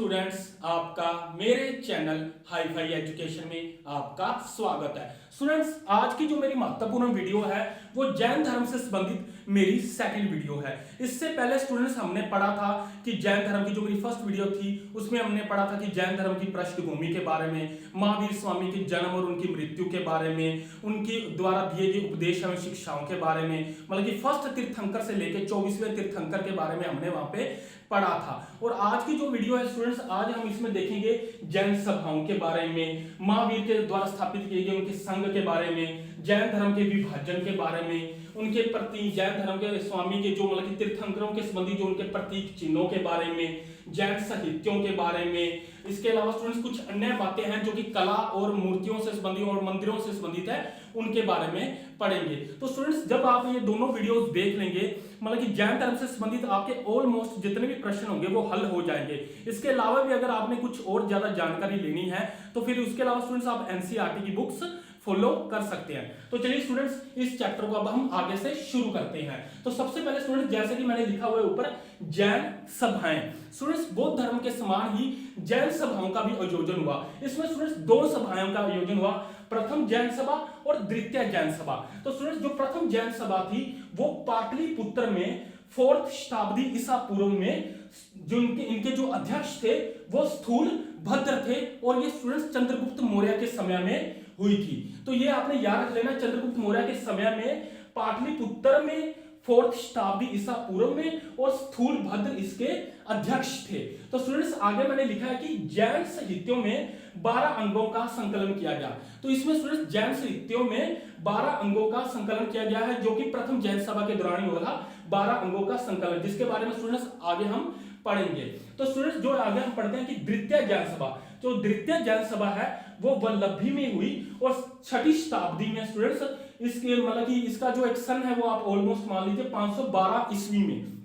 Students, आपका मेरे channel hi fi education में आपका स्वागत है। स्टूडेंट्स, आज की जो मेरी महत्वपूर्ण वीडियो है वो जैन धर्म से संबंधित मेरी सेकंड वीडियो है। इससे पहले स्टूडेंट्स हमने पढ़ा था कि जैन धर्म की जो मेरी फर्स्ट वीडियो थी उसमें हमने पढ़ा था कि जैन धर्म की पृष्ठभूमि के बारे में, महावीर स्वामी के जन्म और उनकी मृत्यु के बारे में, उनके द्वारा दिए गए उपदेश एवं शिक्षाओं के बारे में, मतलब कि फर्स्ट तीर्थंकर से लेकर 24वें तीर्थंकर के बारे में हमने वहां पे पढ़ा था। और आज की जो वीडियो है स्टूडेंट्स, आज हम इसमें देखेंगे जैन सभाओं के बारे में, महावीर के द्वारा स्थापित किए गए उनके संघ के बारे में, जैन धर्म के विभाजन के बारे में, उनके प्रति जैन धर्म के स्वामी के जो मतलब कि तीर्थंकरों के संबंधी जो उनके प्रतीक चिन्हों के बारे में, जैन साहित्यों के बारे में। इसके अलावा स्टूडेंट्स कुछ अन्य बातें हैं जो कि कला और मूर्तियों से संबंधित और मंदिरों से संबंधित है, उनके बारे में पढ़ेंगे। तो स्टूडेंट्स, जब आप ये दोनों वीडियोस देख लेंगे, मतलब कि जैन धर्म से संबंधित आपके ऑलमोस्ट जितने भी प्रश्न होंगे वो हल हो जाएंगे। इसके अलावा भी अगर आपने कुछ और ज्यादा जानकारी लेनी है तो फिर उसके अलावा स्टूडेंट्स आप एनसीईआरटी की बुक्स फॉलो कर सकते हैं। तो चलिए स्टूडेंट्स, इस चैप्टर को अब हम आगे से शुरू करते हैं। तो सबसे पहले स्टूडेंट्स, जैसे कि मैंने लिखा हुआ है ऊपर, जैन सभाएं। स्टूडेंट्स, बौद्ध धर्म के समान ही जैन सभाओं का भी आयोजन हुआ। इसमें स्टूडेंट्स दो सभाओं का आयोजन हुआ, प्रथम जैन सभा और द्वितीय जैन सभा। तो स्टूडेंट्स, जो प्रथम जैन सभा थी वो पाटलिपुत्र में 4th शताब्दी ईसा पूर्व में जो इनके जो अध्यक्ष थे वो स्थूल भद्र थे, और ये स्टूडेंट्स चंद्रगुप्त मौर्य के समय में हुई थी। तो ये आपने याद रख लेना, चंद्रगुप्त मौर्य के समय में पाटलिपुत्र में 4th शताब्दी ईसा पूर्व में, और स्थूल भद्र इसके अध्यक्ष थे। तो स्टूडेंट्स, आगे मैंने लिखा है कि जैन साहित्यों में 12 अंगों का संकलन किया गया। तो इसमें स्टूडेंट्स जैन साहित्यों में 12 अंगों का संकलन किया गया है, जो कि प्रथम जैन सभा के दौरान हुआ था। 12 अंगों का संकलन, जिसके बारे में स्टूडेंट्स आगे हम पढ़ेंगे। तो स्टूडेंट्स, जो आगे हम पढ़ते हैं कि द्वितीय जैन सभा, जो द्वितीय जैन सभा है वो वल्लभी में हुई, और 6ठी शताब्दी में स्टूडेंट्स इसके मतलब कि इसका जो एक सन है वो आप ऑलमोस्ट मान लीजिए 512 ईस्वी में।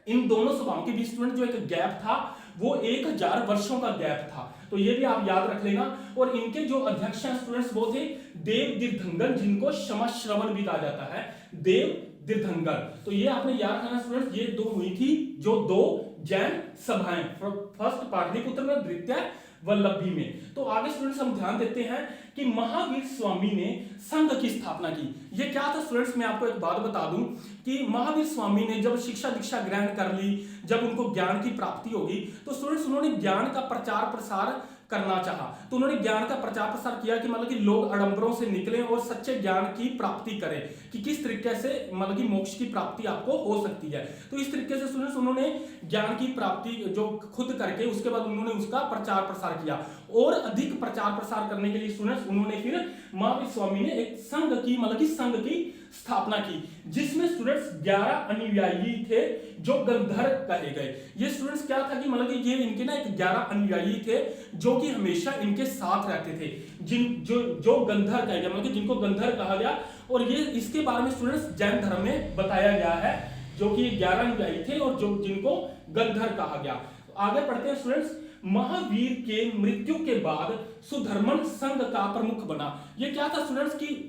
इन दोनों सभाओं के बीच स्टूडेंट जो एक गैप था वो 1000 वर्षों का गैप था। तो ये भी आप याद रख लेना। और इनके जो अध्यक्ष हैं स्टूडेंट्स वो थे देव तीर्थंकर, जिनको क्षमा श्रवण भी कहा जाता है, देव तीर्थंकर। तो ये आपने याद रखना स्टूडेंट्स, ये दो हुई थी जो दो जैन सभाएं, फर्स्ट पाटलिपुत्र में, द्वितीय वल्लभी में। तो आगे स्टूडेंट्स हम ध्यान देते हैं कि महावीर स्वामी ने संघ की स्थापना की। ये क्या था स्टूडेंट्स, मैं आपको एक बात बता दूं कि महावीर स्वामी ने जब शिक्षा दीक्षा ग्रहण कर ली, जब उनको ज्ञान की प्राप्ति होगी, तो स्टूडेंट्स उन्होंने ज्ञान का प्रचार प्रसार करना चाहा। तो उन्होंने ज्ञान का प्रचार प्रसार किया कि मतलब कि लोग आडंबरों से निकलें और सच्चे ज्ञान की प्राप्ति करें, कि किस तरीके से मतलब कि मोक्ष की प्राप्ति आपको हो सकती है। तो इस तरीके से स्टूडेंट्स उन्होंने ज्ञान की प्राप्ति जो खुद करके उसके बाद उन्होंने उसका प्रचार प्रसार किया, और अधिक प्रचार प्रसार करने के लिए स्टूडेंट्स उन्होंने फिर महावीर स्वामी ने एक संघ की मतलब कि संघ की स्थापना की, जिसमें स्टूडेंट्स 11 अनुयायी थे जो गंधर कहे गए। ये स्टूडेंट्स क्या था कि मतलब कि ये इनके ना एक 11 अनुयायी थे जो कि हमेशा इनके साथ रहते थे, जो गंधर कहे गए, मतलब कि जिनको गंधर कहा गया। और ये इसके बारे में स्टूडेंट्स जैन धर्म में बताया गया है, जो कि 11 अनुयायी थे और जो जिनको गंधर कहा गया। आगे पढ़ते हैं स्टूडेंट्स। महावीर के मृत्यु के बाद सुधर्मन संघ का प्रमुख बना। ये क्या था स्टूडेंट्स कि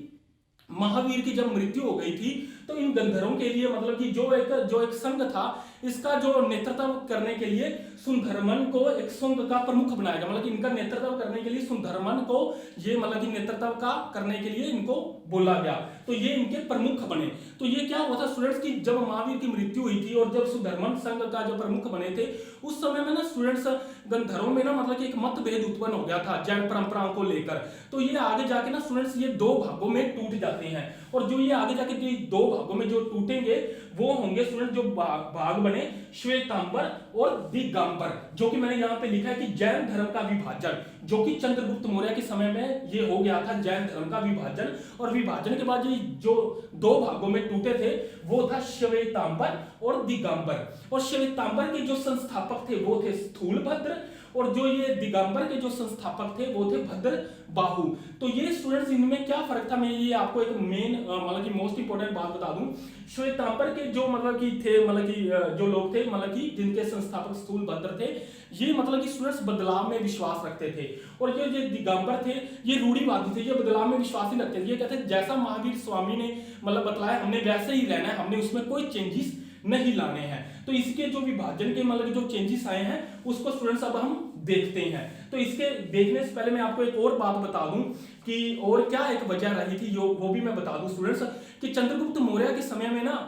महावीर की जब मृत्यु हो गई थी तो इन गंधर्वों के लिए मतलब कि जो एक संघ था, इसका जो नेतृत्व करने के लिए सुधर्मन को एक संघ का प्रमुख बनाया गया। मतलब कि इनका नेतृत्व करने के लिए सुधर्मन को ये मतलब कि नेतृत्व का करने के लिए इनको बोला गया, तो ये इनके प्रमुख बने। तो ये क्या हुआ था स्टूडेंट्स की जब महावीर की मृत्यु हुई थी और जब सुधर्मन संघ का जो प्रमुख बने थे, उस समय में ना स्टूडेंट्स गंधर्वों में ना मतलब कि एक मतभेद उत्पन्न हो गया था जैन परंपराओं को लेकर। तो ये आगे जाके ना स्टूडेंट्स ये दो भागों में टूट जाते हैं, और जो ये आगे जाके दो भागों में जो टूटेंगे वो होंगे स्टूडेंट जो भाग बने श्वेतांबर और दिगंबर, जो कि मैंने यहाँ पे लिखा है कि जैन धर्म का विभाजन, जो कि चंद्रगुप्त मौर्य के समय में ये हो गया था जैन धर्म का विभाजन। और विभाजन के बाद ये जो दो भागों में टूटे थे वो था श्वेतांबर और दिगंबर। और श्वेतांबर के जो संस्थापक थे वो थे स्थूलभद्र, और जो ये दिगंबर के जो संस्थापक थे वो थे भद्र बाहु। तो ये स्टूडेंट्स इनमें क्या फर्क था, मैं ये आपको एक मेन मतलब कि मोस्ट इंपोर्टेंट बात बता दूं। श्वेतांबर के जो मतलब कि थे मतलब कि जो लोग थे मतलब कि जिनके संस्थापक स्थूलभद्र थे, ये मतलब कि स्टूडेंट्स बदलाव में विश्वास रखते थे, और ये जो दिगंबर थे ये रूढ़िवादी थे, ये बदलाव में विश्वास नहीं रखते थे। ये कहते थे जैसा महावीर स्वामी ने मतलब बतलाया हमने वैसे ही रहना है, हमने उसमें कोई चेंजेस नहीं लाने हैं। तो इसके जो विभाजन के मतलब जो चेंजेस आए हैं उसको स्टूडेंट्स अब हम देखते हैं। तो इसके देखने से पहले मैं आपको एक और बात बता दूं कि और क्या एक वजह रही थी वो भी मैं बता दूं स्टूडेंट्स कि चंद्रगुप्त मौर्य के समय में ना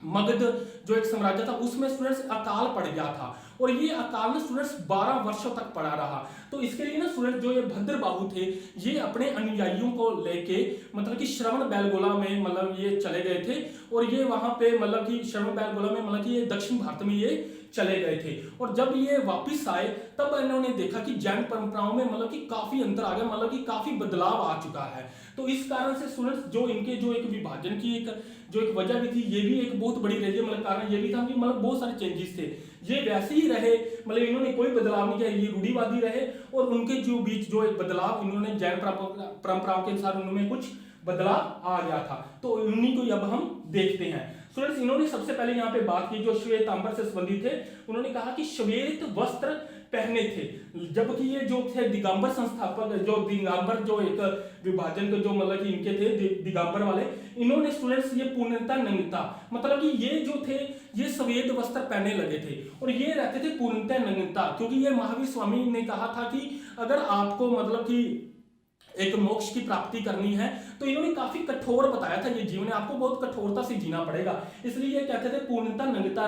मगध जो एक साम्राज्य था उसमें स्टूडेंट्स अकाल पड़ गया था और ये अकाल में स्टूडेंट्स 12 वर्षों तक पड़ा रहा। तो इसके लिए ना स्टूडेंट जो ये भद्रबाहु थे ये अपने अनुयायियों को लेके मतलब कि श्रवण बेलगोला में मतलब ये चले गए थे और ये वहां पे मतलब कि श्रवण बेलगोला में मतलब कि ये दक्षिण भारत में ये चले गए थे और जब ये वापस आए तब इन्होंने देखा कि जैन परंपराओं में मतलब कि काफी अंतर आ गया, मतलब कि काफी बदलाव आ चुका है। तो इस कारण से स्टूडेंट्स जो इनके जो एक विभाजन की एक वजह भी थी, ये भी एक बहुत बड़ी रही है। मतलब कारण ये भी था कि मतलब बहुत सारे चेंजेस थे, ये वैसे ही रहे, मतलब इन्होंने कोई बदलाव नहीं किया, ये रूढ़िवादी रहे और उनके जो बीच जो एक बदलाव इन्होंने जैन परंपराओं के अनुसार उनमें कुछ बदलाव आ गया था। तो उन्हीं को अब हम देखते हैं। स्टूडेंट्स इन्होंने सबसे पहले यहाँ पे बात की जो श्वेतांबर से संबंधित थे, उन्होंने कहा कि श्वेत वस्त्र पहने थे, जबकि ये जो थे दिगंबर संस्थापक जो दिगंबर जो एक विभाजन के जो मतलब कि इनके थे दिगंबर वाले, इन्होंने स्टूडेंट्स ये पूर्णता नग्नता मतलब कि ये जो थे ये श्वेत वस्त्र पहनने लगे थे और ये रहते थे पूर्णता नग्नता, क्योंकि ये महावीर स्वामी ने कहा था कि अगर आपको मतलब कि एक मोक्ष की प्राप्ति करनी है तो इन्होंने काफी कठोर बताया था ये जीवन आपको बहुत कठोरता से जीना पड़ेगा, इसलिए ये कहते थे पूर्णता नग्नता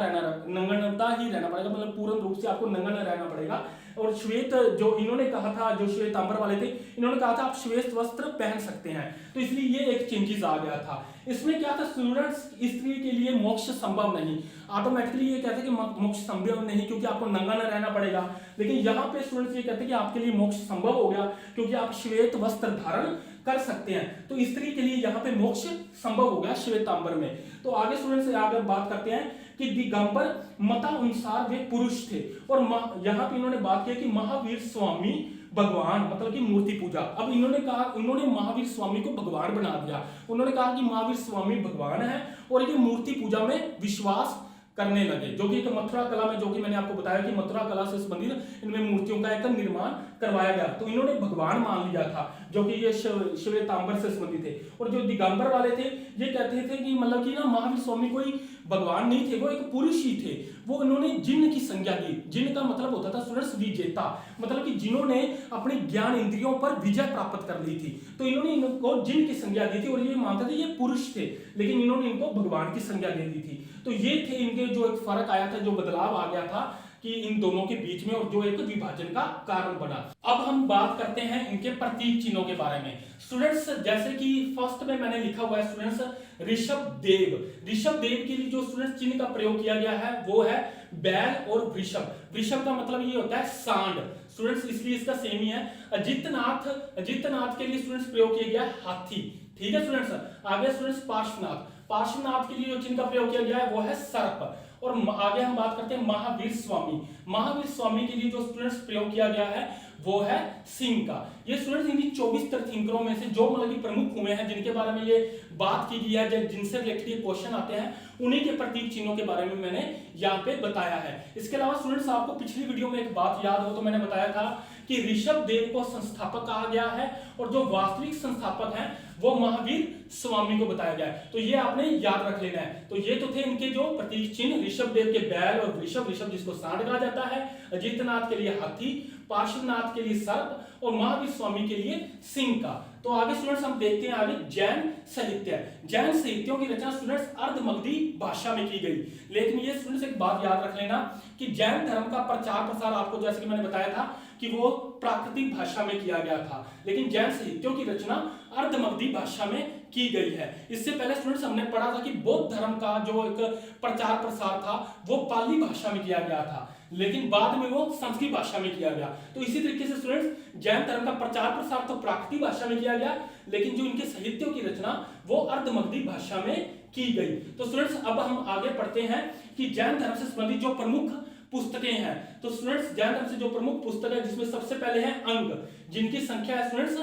नग्नता ही रहना पड़ेगा, मतलब पूर्ण रूप से आपको नग्न रहना पड़ेगा। और श्वेत जो इन्होंने कहा था, जो श्वेतांबर वाले थे, इन्होंने कहा था आप श्वेत वस्त्र पहन सकते हैं, तो इसलिए ये एक चेंजेस आ गया था। इसमें क्या था स्टूडेंट्स, स्त्री के लिए मोक्ष संभव नहीं, ऑटोमेटिकली ये कहते हैं कि मोक्ष संभव नहीं क्योंकि आपको नंगा न रहना पड़ेगा, लेकिन यहाँ पे स्टूडेंट्स ये कहते हैं कि आपके लिए मोक्ष संभव हो गया क्योंकि आप श्वेत वस्त्र धारण कर सकते हैं, तो स्त्री के लिए यहाँ पे मोक्ष संभव हो गया श्वेतांबर में। तो आगे स्टूडेंट्स आगे बात करते हैं कि दिगंबर मतानुसार वे पुरुष थे और यहाँ पे इन्होंने बात की कि महावीर स्वामी भगवान मतलब कि मूर्ति पूजा। अब इन्होंने कहा, इन्होंने महावीर स्वामी को भगवान बना दिया, उन्होंने कहा कि महावीर स्वामी भगवान है और ये मूर्ति पूजा में विश्वास करने लगे, जो कि एक मथुरा कला में, जो कि मैंने आपको बताया कि मथुरा कला से संबंधित इनमें मूर्तियों का एक निर्माण करवाया गया, तो इन्होंने भगवान मान लिया था, जो कि ये श्वेतांबर से संबंधित थे। और जो दिगंबर वाले थे ये कहते थे कि मतलब कि ना महावीर स्वामी कोई भगवान नहीं थे, वो एक पुरुष ही थे, वो इन्होंने जिन की संज्ञा दी। जिन का मतलब होता था स्टूडेंट्स विजेता, मतलब कि जिन्होंने अपने ज्ञान इंद्रियों पर विजय प्राप्त कर ली थी, तो इन्होंने इनको जिन की संज्ञा दी थी और ये मानते थे ये पुरुष थे, लेकिन इन्होंने इनको भगवान की संज्ञा दे दी थी। तो ये थे इनके जो एक फर्क आया था, जो बदलाव आ गया था कि इन दोनों के बीच में, और जो एक विभाजन का कारण बना। अब हम बात करते हैं इनके प्रतीक चिन्हों के बारे में। स्टूडेंट्स जैसे कि फर्स्ट में मैंने लिखा हुआ है स्टूडेंट्स ऋषभ देव, ऋषभ देव के लिए जो स्टूडेंट्स चिन्ह का प्रयोग किया गया है वो है बैल और वृषभ। वृषभ का मतलब ये होता है सांड स्टूडेंट्स, इसलिए इसका सेम ही है। अजितनाथ, अजितनाथ के लिए स्टूडेंट्स प्रयोग किया गया हाथी, ठीक है स्टूडेंट्स। आगे स्टूडेंट्स पार्श्वनाथ, पार्श्वनाथ के लिए जो चिन्ह का प्रयोग किया गया है वो है सर्प। और आगे हम बात करते हैं महावीर स्वामी, महावीर स्वामी के लिए जो स्टूडेंट्स प्रयोग किया गया है वो है सिंह का। ये स्टूडेंट्स इनकी 24 तीर्थंकरों में से जो मतलब कि प्रमुख हुए हैं, जिनके बारे में ये बात की गई है, जिनसे रिलेटेड ये क्वेश्चन आते हैं, उन्हीं के प्रतीक चिन्हों के बारे में मैंने यहाँ पे बताया है। इसके अलावा स्टूडेंट्स आपको पिछली वीडियो में एक बात याद हो तो मैंने बताया था कि ऋषभ देव को संस्थापक कहा गया है और जो वास्तविक संस्थापक हैं वो महावीर स्वामी को बताया गया है, तो ये आपने याद रख लेना है। तो ये तो थे इनके जो प्रतीक चिन्ह, ऋषभ देव के बैल और वृषभ, ऋषभ जिसको सांड कहा जाता है, अजितनाथ के लिए हाथी, पार्श्वनाथ के लिए सर्प और महावीर स्वामी के लिए सिंह का। तो आगे स्टूडेंट्स हम देखते हैं आगे जैन साहित्य। जैन साहित्यों की रचना स्टूडेंट्स अर्धमगधी भाषा में की गई, लेकिन ये स्टूडेंट्स एक बात याद रख लेना कि जैन धर्म का प्रचार प्रसार आपको जैसे कि मैंने बताया था कि वो प्राकृतिक भाषा में किया गया था, लेकिन जैन साहित्यों की रचना अर्धमगधी भाषा में की गई है। इससे पहले स्टूडेंट्स हमने पढ़ा था कि बौद्ध धर्म का जो एक प्रचार प्रसार था वो पाली भाषा में किया गया था, लेकिन बाद में वो संस्कृत भाषा में किया गया। तो इसी तरीके से स्टूडेंट्स जैन धर्म का प्रचार प्रसार तो प्राकृतिक भाषा में किया गया, लेकिन जो इनके साहित्यों की रचना वो अर्धमगधी भाषा में की गई। तो स्टूडेंट्स अब हम आगे पढ़ते हैं कि जैन धर्म से संबंधित जो प्रमुख पुस्तकें हैं। तो स्टूडेंट्स जैन धर्म से जो प्रमुख पुस्तक है जिसमें सबसे पहले है अंग, जिनकी संख्या है स्टूडेंट्स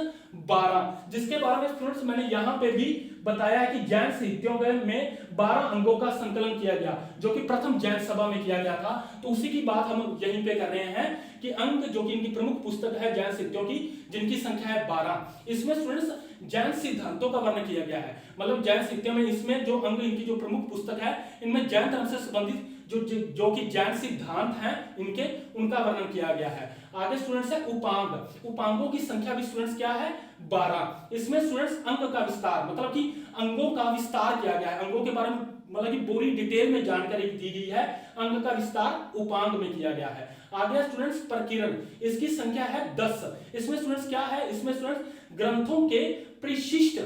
12, जिसके बारे में स्टूडेंट्स मैंने यहाँ पे भी बताया है कि जैन साहित्यों में 12 अंगों का संकलन किया गया, जो कि प्रथम जैन सभा में किया गया था। तो उसी की बात हम यहीं पे कर रहे हैं कि अंग जो कि इनकी प्रमुख पुस्तक है जैन साहित्यों की, जिनकी संख्या है 12। इसमें स्टूडेंट्स जैन सिद्धांतों का वर्णन किया गया है, मतलब जैन साहित्य में इसमें जो अंग इनकी जो प्रमुख पुस्तक है इनमें जैन धर्म से संबंधित जो कि जैन सिद्धांत हैं इनके, उनका वर्णन किया गया है। आगे स्टूडेंट्स है उपांग। उपांगों की संख्या भी स्टूडेंट्स क्या है 12। इसमें स्टूडेंट्स अंग का विस्तार, मतलब कि अंगों का विस्तार किया गया है, अंगों के बारे में मतलब कि पूरी डिटेल में जानकारी दी गई है, अंग का विस्तार उपांग में किया गया है। आगे स्टूडेंट्स प्रकीर्णन, इसकी संख्या है 10। इसमें स्टूडेंट्स क्या है, इसमें स्टूडेंट्स ग्रंथों के परिशिष्ट,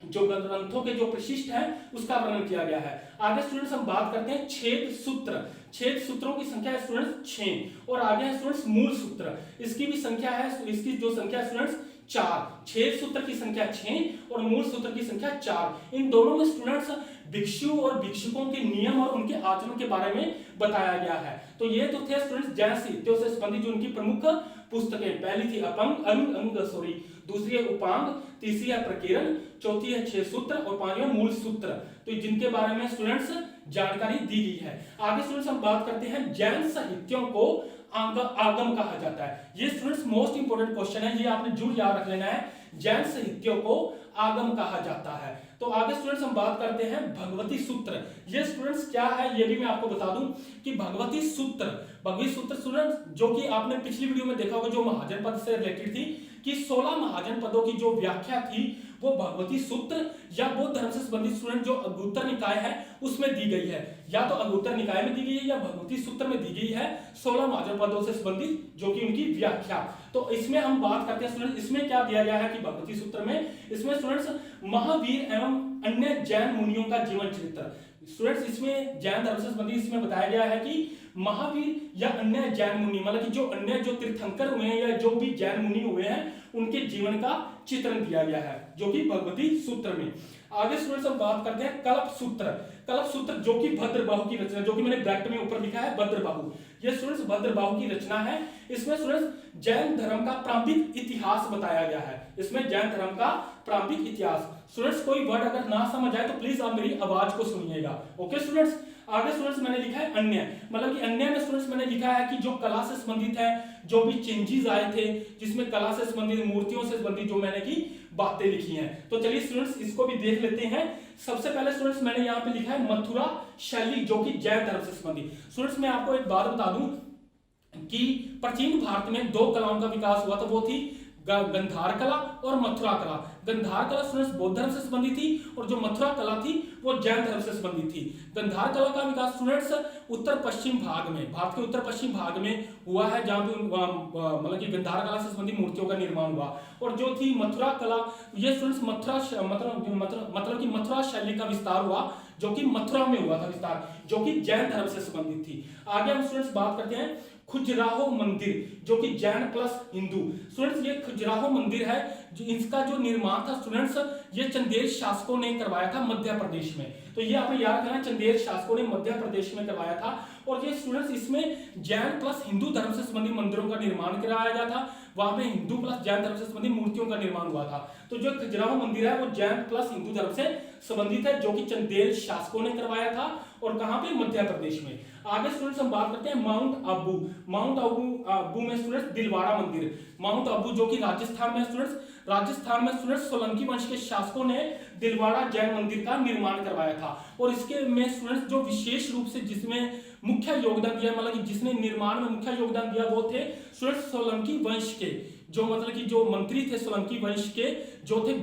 जो ग्रंथों के जो परिशिष्ट हैं उसका वर्णन किया गया है। आगे स्टूडेंट्स हम बात करते हैं छेद सूत्र। छेद सूत्रों की संख्या है स्टूडेंट्स 6। और आगे है स्टूडेंट्स मूल सूत्र, इसकी भी संख्या है, इसकी जो संख्या है स्टूडेंट्स 4। छेद सूत्र की संख्या 6 और मूल सूत्र की संख्या 4। इन दोनों में स्टूडेंट्स भिक्षु और भिक्षुकों के नियम और उनके आचरण के बारे में बताया गया है। तो ये तो थे स्टूडेंट्स जैन साहित्यों से संबंधित जो उनकी प्रमुख पुस्तकें। पहली थी दूसरी है उपांग, तीसरी है प्रकीर्णन, चौथी है छेद सूत्र और पांचवी मूल सूत्र, तो जिनके बारे में स्टूडेंट्स जानकारी दी गई है। आगे स्टूडेंट्स हम बात करते हैं जैन साहित्यों को आगम कहा जाता है। ये स्टूडेंट्स मोस्ट इंपोर्टेंट क्वेश्चन है, ये आपने जरूर याद रख लेना है, जैन साहित्यों को आगम कहा जाता है। तो आगे स्टूडेंट्स हम बात करते हैं भगवती सूत्र। ये स्टूडेंट्स क्या है ये भी मैं आपको बता दूं कि भगवती सूत्र स्टूडेंट्स जो कि आपने पिछली वीडियो में देखा होगा, जो महाजन पद से रिलेटेड थी, कि 16 महाजन पदों की जो व्याख्या थी वो भगवती सूत्र या बौद्ध धर्म से संबंधित स्टूडेंट जो अगुत्तर निकाय है उसमें दी गई है, या तो अगुत्तर निकाय में दी गई है या भगवती सूत्र में दी गई है 16 महाजन पदों से संबंधित जो कि उनकी व्याख्या। तो इसमें हम बात करते हैं स्टूडेंट, इसमें क्या दिया गया है कि भगवती सूत्र में, इसमें स्टूडेंट्स महावीर एवं अन्य जैन मुनियों का जीवन चरित्र, स्टूडेंट्स इसमें जैन धर्म से संबंधित इसमें बताया गया है कि महावीर या अन्य जैन मुनि, मतलब कि जो अन्य जो तीर्थंकर हुए हैं या जो भी जैन मुनि हुए हैं उनके जीवन का चित्रण दिया गया है जो कि भगवती सूत्र में। आगे स्टूडेंट्स हम बात करते हैं कल्प सूत्र जो कि भद्रबाहु की रचना, जो कि मैंने ब्रैकेट में ऊपर लिखा है भद्रबाहु, ये स्टूडेंट्स भद्रबाहु की रचना है। इसमें स्टूडेंट्स जैन धर्म का प्रारंभिक इतिहास बताया गया है, इसमें जैन धर्म का प्रारंभिक इतिहास। स्टूडेंट्स कोई वर्ड अगर ना समझ आए तो प्लीज आप मेरी आवाज को सुनिएगा, ओके स्टूडेंट्स। आगे स्टूडेंट्स मैंने लिखा है अन्य, मतलब कि अन्य में स्टूडेंट्स मैंने लिखा है कि जो कला से संबंधित है, जो भी चेंजेस आए थे जिसमें कला से संबंधित, मूर्तियों से संबंधित जो मैंने की बातें लिखी हैं। तो चलिए स्टूडेंट्स इसको भी देख लेते हैं। सबसे पहले स्टूडेंट्स मैंने यहाँ पे लिखा है मथुरा शैली जो कि जैन धर्म से संबंधित। स्टूडेंट्स मैं आपको एक बात बता दूं कि प्राचीन भारत में 2 कलाओं का विकास हुआ था, वो थी गंधार कला और मथुरा कला। गंधार कला स्टूडेंट्स बौद्ध धर्म से संबंधित थी और जो मथुरा कला थी वो जैन धर्म से संबंधित थी। गंधार कला का विकास स्टूडेंट्स उत्तर पश्चिम भाग में, भारत के उत्तर पश्चिम भाग में हुआ है, जहां पे मतलब कि गंधार कला से संबंधित मूर्तियों का निर्माण हुआ। और जो थी मथुरा कला, ये स्टूडेंट्स मतलब कि मथुरा शैली का विस्तार हुआ जो कि मथुरा में हुआ था विस्तार, जो कि जैन धर्म से संबंधित थी। आगे हम स्टूडेंट्स बात करते हैं खजुराहो मंदिर जो कि जैन प्लस हिंदू। स्टूडेंट्स ये खजुराहो मंदिर है, जो इसका जो निर्माण था स्टूडेंट्स ये चंदेल शासकों ने करवाया था मध्य प्रदेश में। तो ये आपने याद रखना, चंदेल शासकों ने मध्य प्रदेश में करवाया था। और ये स्टूडेंट्स इसमें जैन प्लस हिंदू धर्म से संबंधित मंदिरों का निर्माण कराया गया था, वहां पे हिंदू प्लस जैन धर्म से संबंधित मूर्तियों का निर्माण हुआ था। तो जो खजुराहो मंदिर है वो जैन प्लस हिंदू धर्म से संबंधित है, जो कि चंदेल शासकों ने करवाया था, और कहां पे मध्य प्रदेश में। आगे स्टूडेंट्स हम बात करते हैं माउंट आबू में स्टूडेंट्स दिलवाड़ा मंदिर। माउंट आबू जो कि राजस्थान में स्टूडेंट्स सोलंकी वंश के शासकों ने दिलवाड़ा जैन मंदिर का निर्माण करवाया था। और इसके में स्टूडेंट्स जो विशेष रूप से जिसमें मुख्य योगदान दिया, मतलब कि जिसने निर्माण में मुख्य योगदान दिया वो थे स्टूडेंट्स सोलंकी वंश के, जो मतलब कि जो मंत्री थे सोलंकी वंश के, जो थे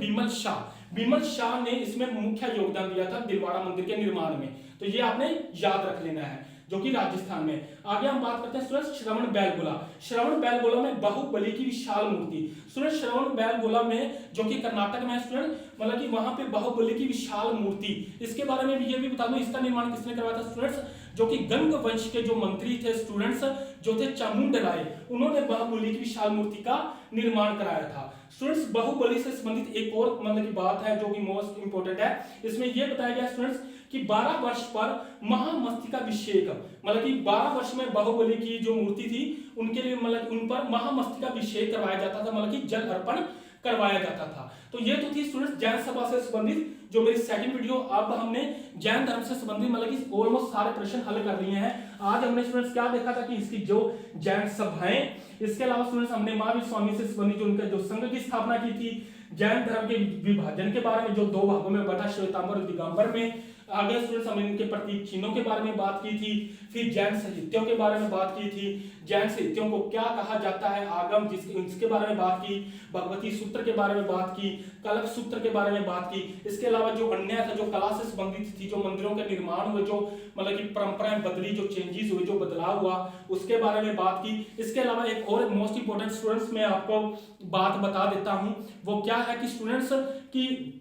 बिमल शाह ने इसमें मुख्य योगदान दिया था दिलवाड़ा मंदिर के निर्माण में। तो ये आपने याद रख लेना है, जो कि राजस्थान में। आगे हम बात करते हैं स्टूडेंट्स श्रवण बेलगोला में बाहुबली की विशाल मूर्ति। स्टूडेंट श्रवण बेलगोला में जो कि कर्नाटक में स्टूडेंट, मतलब कि वहां पे बाहुबली की विशाल मूर्ति, इसके बारे में भी ये भी बता दूं इसका निर्माण किसने करवाया था स्टूडेंट्स, जो कि गंग वंश के जो मंत्री थे स्टूडेंट्स, जो थे चामुंड राय, उन्होंने बाहुबली की विशाल मूर्ति का निर्माण कराया था। स्टूडेंट्स बाहुबली से संबंधित एक और मतलब की बात है जो कि मोस्ट इंपोर्टेंट है, इसमें यह बताया गया स्टूडेंट्स कि 12 वर्ष पर महामस्तकाभिषेक, मतलब कि 12 वर्ष में बाहुबली की जो मूर्ति थी उनके लिए मतलब उन पर महामस्तकाभिषेक करवाया जाता था, मतलब कि जल अर्पण करवाया जाता था। तो ये तो थी स्टूडेंट्स जैन सभा से संबंधित जो मेरी सेकंड वीडियो। अब हमने जैन धर्म से संबंधित मतलब कि ऑलमोस्ट सारे प्रश्न हल कर लिए हैं। आज हमने स्टूडेंट्स क्या देखा था कि इसकी जो जैन सभाएं, इसके अलावा स्टूडेंट्स हमने महावीर स्वामी से संबंधित जो उनका जो संघ की स्थापना की थी, जैन धर्म के विभाजन के बारे में जो 2 भागों में बटा श्वेतांबर और दिगंबर में, आगे स्टूडेंट्स हमने इनके प्रतीक चिन्हों के बारे में बात की थी, फिर जैन साहित्यों के बारे में बात की थी, जैन साहित्यों को क्या कहा जाता है, आगम इसके बारे में बात की, भगवती सूत्र के बारे में बात की, कल्प सूत्र के बारे में बात की। इसके अलावा जो अन्य था, जो कला से संबंधित थी, जो मंदिरों के निर्माण हुए, जो मतलब की परंपराएं बदली, जो चेंजेस हुए, जो बदलाव हुआ, उसके बारे में बात की। इसके अलावा एक और मोस्ट इंपोर्टेंट स्टूडेंट्स मैं आपको बात बता देता हूं, वो क्या है कि स्टूडेंट्स की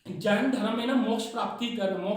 जैन धर्म में ना मोक्ष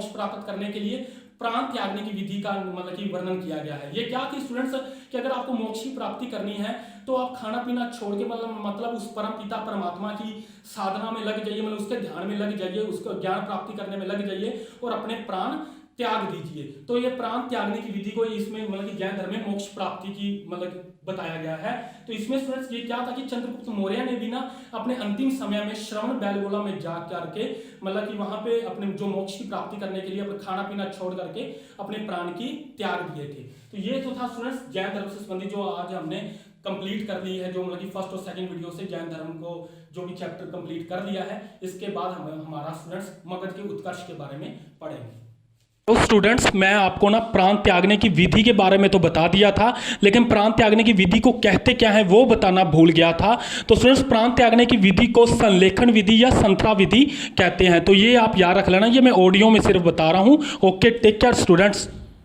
प्राप्त करने के लिए प्राण त्यागने की विधि का मतलब कि वर्णन किया गया है। ये क्या कि स्टूडेंट्स कि अगर आपको मोक्ष की प्राप्ति करनी है तो आप खाना पीना छोड़ के मतलब उस परम पिता परमात्मा की साधना में लग जाइए, मतलब उसके ध्यान में लग जाइए, उसको ज्ञान प्राप्ति करने में लग जाइए और अपने प्राण त्याग दीजिए। तो ये प्राण त्यागने की विधि को इसमें मतलब कि जैन धर्म में मोक्ष प्राप्ति की मतलब बताया गया है। तो इसमें स्टूडेंट्स ये क्या था कि चंद्रगुप्त मौर्य ने भी ना अपने अंतिम समय में श्रवण बेलगोला में जा करके मतलब कि वहां पे अपने जो मोक्ष की प्राप्ति करने के लिए अपने खाना पीना छोड़ करके अपने प्राण की त्याग दिए थे। तो ये तो था स्टूडेंट्स जैन धर्म से संबंधित जो आज हमने कंप्लीट कर ली है, जो मतलब कि फर्स्ट और सेकंड वीडियो से जैन धर्म को जो भी चैप्टर कंप्लीट कर लिया है। इसके बाद हमारा स्टूडेंट्स मगध के उत्कर्ष के बारे में पढ़ेंगे। तो स्टूडेंट्स मैं आपको ना प्राण त्यागने की विधि के बारे में तो बता दिया था, लेकिन प्राण त्यागने की विधि को कहते क्या है वो बताना भूल गया था। तो स्टूडेंट्स प्राण त्यागने की विधि को संलेखन विधि या संत्रा विधि कहते हैं। तो ये आप याद रख लेना, ये मैं ऑडियो में सिर्फ बता रहा हूँ। Okay, take care students.